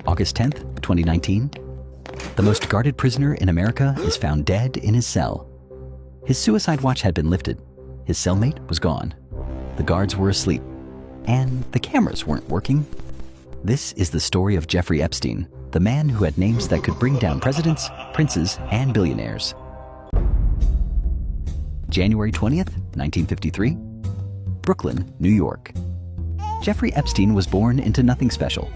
August 10th, 2019. The most guarded prisoner in America is found dead in his cell. His suicide watch had been lifted. His cellmate was gone. The guards were asleep. And the cameras weren't working. This is the story of Jeffrey Epstein, the man who had names that could bring down presidents, princes, and billionaires. January 20th, 1953. Brooklyn, New York. Jeffrey Epstein was born into nothing special.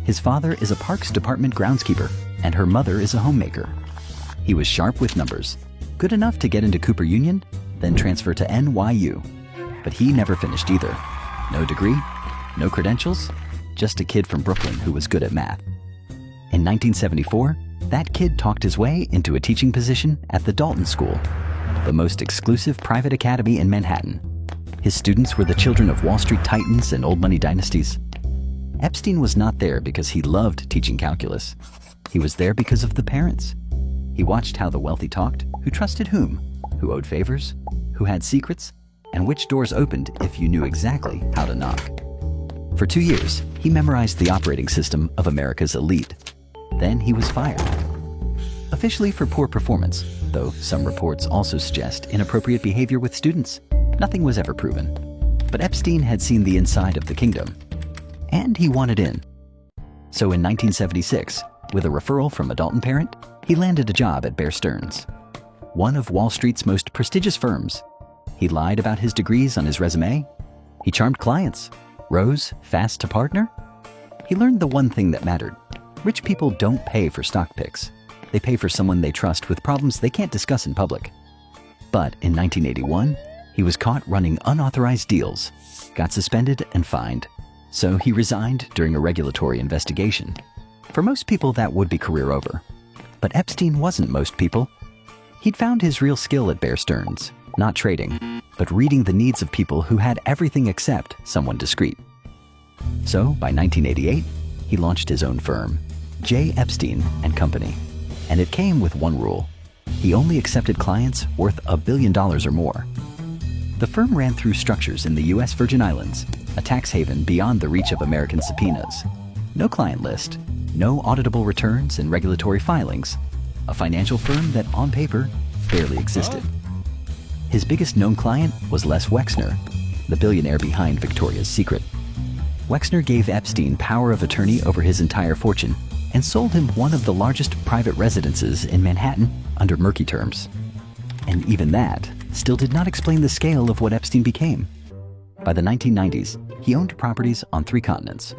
His father is a Parks Department groundskeeper, and her mother is a homemaker. He was sharp with numbers, good enough to get into Cooper Union, then transfer to NYU. But he never finished either. No degree, no credentials, just a kid from Brooklyn who was good at math. In 1974, that kid talked his way into a teaching position at the Dalton School, the most exclusive private academy in Manhattan. His students were the children of Wall Street titans and old money dynasties. Epstein was not there because he loved teaching calculus. He was there because of the parents. He watched how the wealthy talked, who trusted whom, who owed favors, who had secrets, and which doors opened if you knew exactly how to knock. For 2 years, he memorized the operating system of America's elite. Then he was fired. Officially for poor performance, though some reports also suggest inappropriate behavior with students. Nothing was ever proven. But Epstein had seen the inside of the kingdom. And he wanted in. So in 1976, with a referral from a Dalton parent, he landed a job at Bear Stearns, one of Wall Street's most prestigious firms. He lied about his degrees on his resume. He charmed clients, rose fast to partner. He learned the one thing that mattered. Rich people don't pay for stock picks. They pay for someone they trust with problems they can't discuss in public. But in 1981, he was caught running unauthorized deals, got suspended and fined. So he resigned during a regulatory investigation. For most people, that would be career over. But Epstein wasn't most people. He'd found his real skill at Bear Stearns, not trading, but reading the needs of people who had everything except someone discreet. So by 1988, he launched his own firm, J. Epstein and Company. And it came with one rule. He only accepted clients worth $1 billion or more. The firm ran through structures in the U.S. Virgin Islands, a tax haven beyond the reach of American subpoenas. No client list, no auditable returns and regulatory filings. A financial firm that, on paper, barely existed. His biggest known client was Les Wexner, the billionaire behind Victoria's Secret. Wexner gave Epstein power of attorney over his entire fortune and sold him one of the largest private residences in Manhattan under murky terms. And even that still did not explain the scale of what Epstein became. By the 1990s, he owned properties on 3 continents,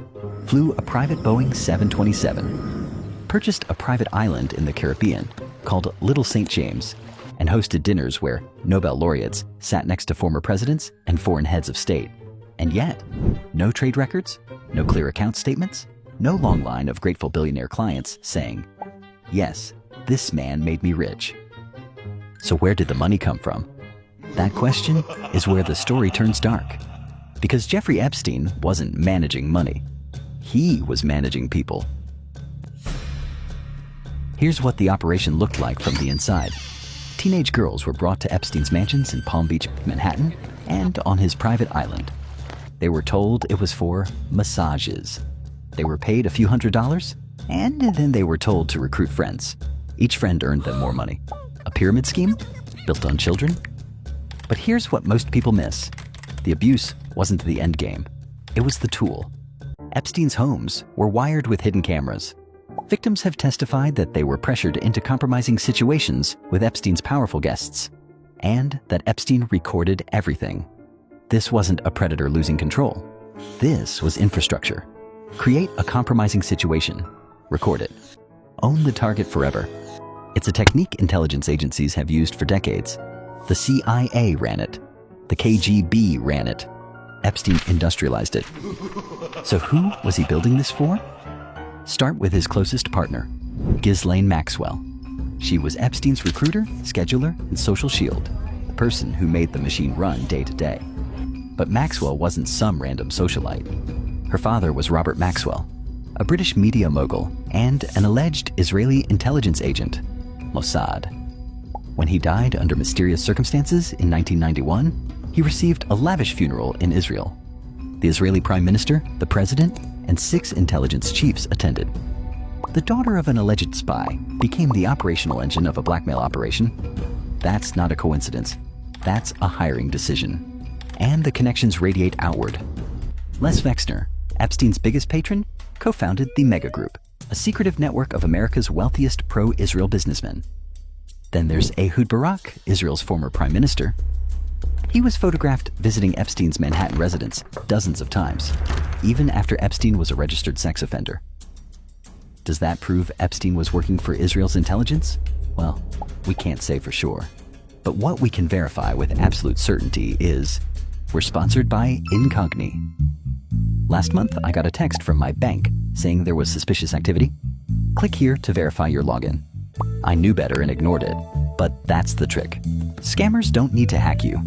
flew a private Boeing 727, purchased a private island in the Caribbean called Little St. James, and hosted dinners where Nobel laureates sat next to former presidents and foreign heads of state. And yet, no trade records, no clear account statements, no long line of grateful billionaire clients saying, "Yes, this man made me rich." So where did the money come from? That question is where the story turns dark. Because Jeffrey Epstein wasn't managing money. He was managing people. Here's what the operation looked like from the inside. Teenage girls were brought to Epstein's mansions in Palm Beach, Manhattan, and on his private island. They were told it was for massages. They were paid a few $100s, and then they were told to recruit friends. Each friend earned them more money. A pyramid scheme built on children? But here's what most people miss. The abuse wasn't the end game. It was the tool. Epstein's homes were wired with hidden cameras. Victims have testified that they were pressured into compromising situations with Epstein's powerful guests, and that Epstein recorded everything. This wasn't a predator losing control. This was infrastructure. Create a compromising situation. Record it. Own the target forever. It's a technique intelligence agencies have used for decades. The CIA ran it. The KGB ran it. Epstein industrialized it. So who was he building this for? Start with his closest partner, Ghislaine Maxwell. She was Epstein's recruiter, scheduler, and social shield, the person who made the machine run day to day. But Maxwell wasn't some random socialite. Her father was Robert Maxwell, a British media mogul and an alleged Israeli intelligence agent, Mossad. When he died under mysterious circumstances in 1991, he received a lavish funeral in Israel. The Israeli Prime Minister, the President, and 6 intelligence chiefs attended. The daughter of an alleged spy became the operational engine of a blackmail operation. That's not a coincidence. That's a hiring decision. And the connections radiate outward. Les Wexner, Epstein's biggest patron, co-founded the Mega Group, a secretive network of America's wealthiest pro-Israel businessmen. Then there's Ehud Barak, Israel's former prime minister. He was photographed visiting Epstein's Manhattan residence dozens of times, even after Epstein was a registered sex offender. Does that prove Epstein was working for Israel's intelligence? Well, we can't say for sure. But what we can verify with absolute certainty is we're sponsored by Incogni. Last month, I got a text from my bank saying there was suspicious activity. Click here to verify your login. I knew better and ignored it, but that's the trick. Scammers don't need to hack you.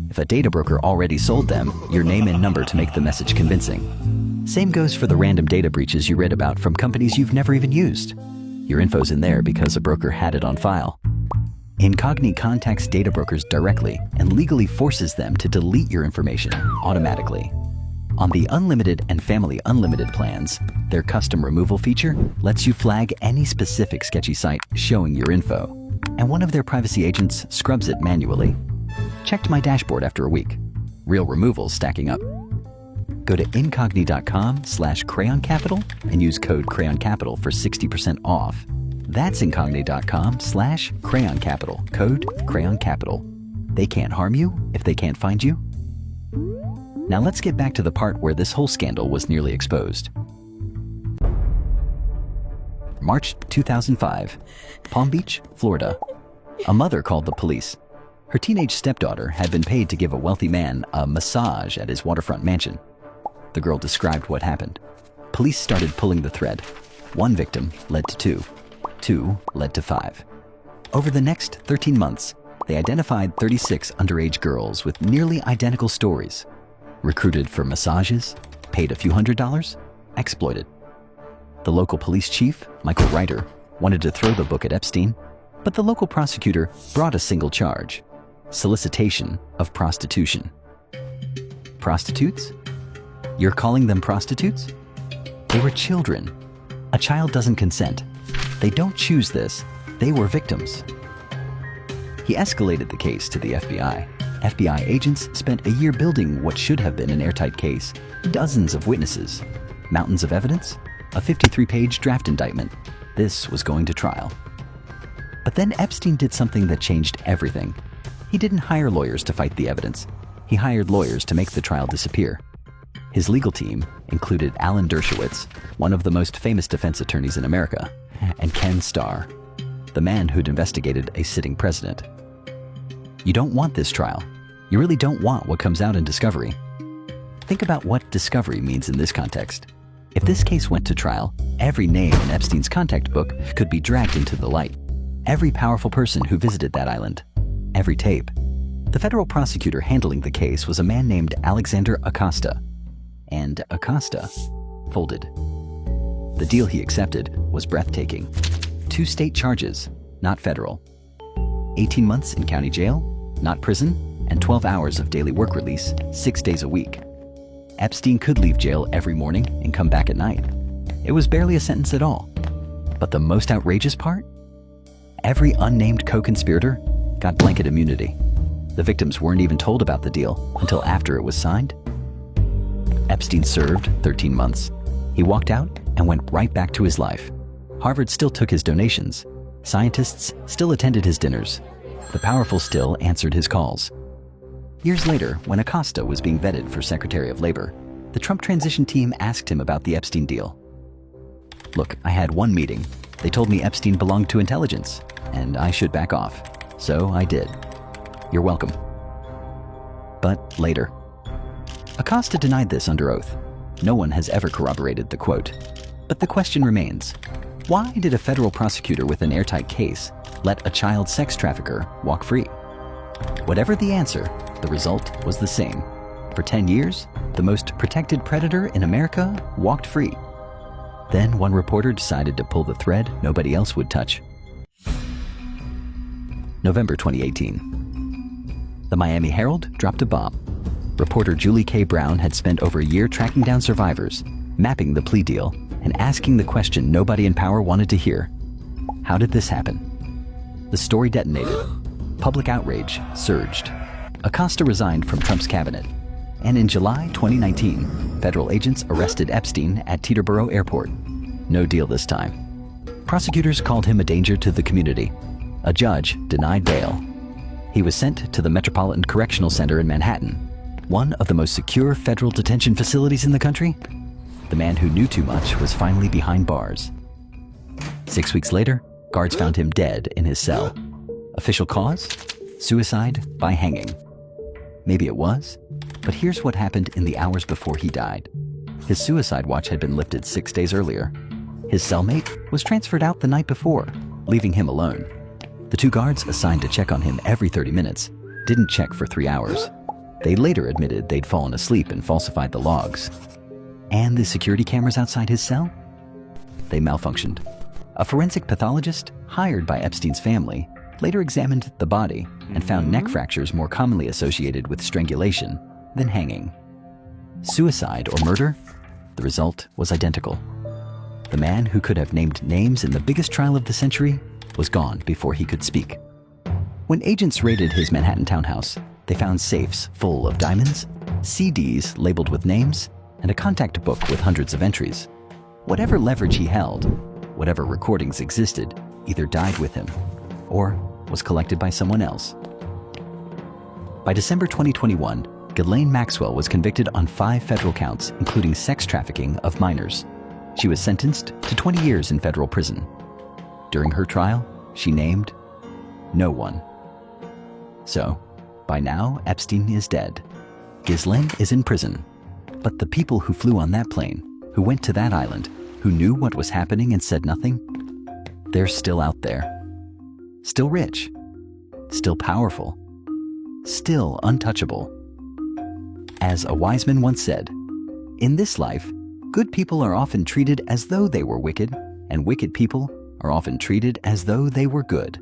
If a data broker already sold them your name and number to make the message convincing. Same goes for the random data breaches you read about from companies you've never even used. Your info's in there because a broker had it on file. Incogni contacts data brokers directly and legally forces them to delete your information automatically. On the Unlimited and Family Unlimited plans, their custom removal feature lets you flag any specific sketchy site showing your info, and one of their privacy agents scrubs it manually. Checked my dashboard after a week. Real removals stacking up. Go to incogni.com/crayoncapital and use code crayoncapital for 60% off. That's incogni.com/crayoncapital, code crayoncapital. They can't harm you if they can't find you. Now let's get back to the part where this whole scandal was nearly exposed. March 2005, Palm Beach, Florida. A mother called the police. Her teenage stepdaughter had been paid to give a wealthy man a massage at his waterfront mansion. The girl described what happened. Police started pulling the thread. One victim led to two. Two led to 5. Over the next 13 months, they identified 36 underage girls with nearly identical stories. Recruited for massages, paid a few $100s, exploited. The local police chief, Michael Reiter, wanted to throw the book at Epstein, but the local prosecutor brought a single charge: solicitation of prostitution. Prostitutes? You're calling them prostitutes? They were children. A child doesn't consent. They don't choose this. They were victims. He escalated the case to the FBI. FBI agents spent a year building what should have been an airtight case. Dozens of witnesses, mountains of evidence, a 53-page draft indictment. This was going to trial. But then Epstein did something that changed everything. He didn't hire lawyers to fight the evidence. He hired lawyers to make the trial disappear. His legal team included Alan Dershowitz, one of the most famous defense attorneys in America, and Ken Starr, the man who'd investigated a sitting president. You don't want this trial. You really don't want what comes out in discovery. Think about what discovery means in this context. If this case went to trial, every name in Epstein's contact book could be dragged into the light. Every powerful person who visited that island. Every tape. The federal prosecutor handling the case was a man named Alexander Acosta. And Acosta folded. The deal he accepted was breathtaking. 2 state charges, not federal. 18 months in county jail, not prison, and 12 hours of daily work release, 6 days a week. Epstein could leave jail every morning and come back at night. It was barely a sentence at all. But the most outrageous part? Every unnamed co-conspirator got blanket immunity. The victims weren't even told about the deal until after it was signed. Epstein served 13 months. He walked out and went right back to his life. Harvard still took his donations. Scientists still attended his dinners. The powerful still answered his calls. Years later, when Acosta was being vetted for Secretary of Labor, the Trump transition team asked him about the Epstein deal. Look, I had one meeting. They told me Epstein belonged to intelligence, and I should back off. So I did. You're welcome. But later. Acosta denied this under oath. No one has ever corroborated the quote. But the question remains, why did a federal prosecutor with an airtight case let a child sex trafficker walk free? Whatever the answer, the result was the same. For 10 years, the most protected predator in America walked free. Then one reporter decided to pull the thread nobody else would touch. November 2018. The Miami Herald dropped a bomb. Reporter Julie K. Brown had spent over a year tracking down survivors, mapping the plea deal, and asking the question nobody in power wanted to hear. How did this happen? The story detonated. Public outrage surged. Acosta resigned from Trump's cabinet. And in July 2019, federal agents arrested Epstein at Teterboro Airport. No deal this time. Prosecutors called him a danger to the community. A judge denied bail. He was sent to the Metropolitan Correctional Center in Manhattan, one of the most secure federal detention facilities in the country. The man who knew too much was finally behind bars. 6 weeks later, guards found him dead in his cell. Official cause? Suicide by hanging. Maybe it was, but here's what happened in the hours before he died. His suicide watch had been lifted 6 days earlier. His cellmate was transferred out the night before, leaving him alone. The 2 guards assigned to check on him every 30 minutes didn't check for 3 hours. They later admitted they'd fallen asleep and falsified the logs. And the security cameras outside his cell? They malfunctioned. A forensic pathologist hired by Epstein's family later examined the body and found neck fractures more commonly associated with strangulation than hanging. Suicide or murder? The result was identical. The man who could have named names in the biggest trial of the century was gone before he could speak. When agents raided his Manhattan townhouse, they found safes full of diamonds, CDs labeled with names, and a contact book with hundreds of entries. Whatever leverage he held, whatever recordings existed, either died with him or was collected by someone else. By December 2021, Ghislaine Maxwell was convicted on 5 federal counts, including sex trafficking of minors. She was sentenced to 20 years in federal prison. During her trial, she named no one. So, by now, Epstein is dead. Ghislaine is in prison. But the people who flew on that plane, who went to that island, who knew what was happening and said nothing, they're still out there. Still rich. Still powerful. Still untouchable. As a wise man once said, in this life, good people are often treated as though they were wicked, and wicked people are often treated as though they were good.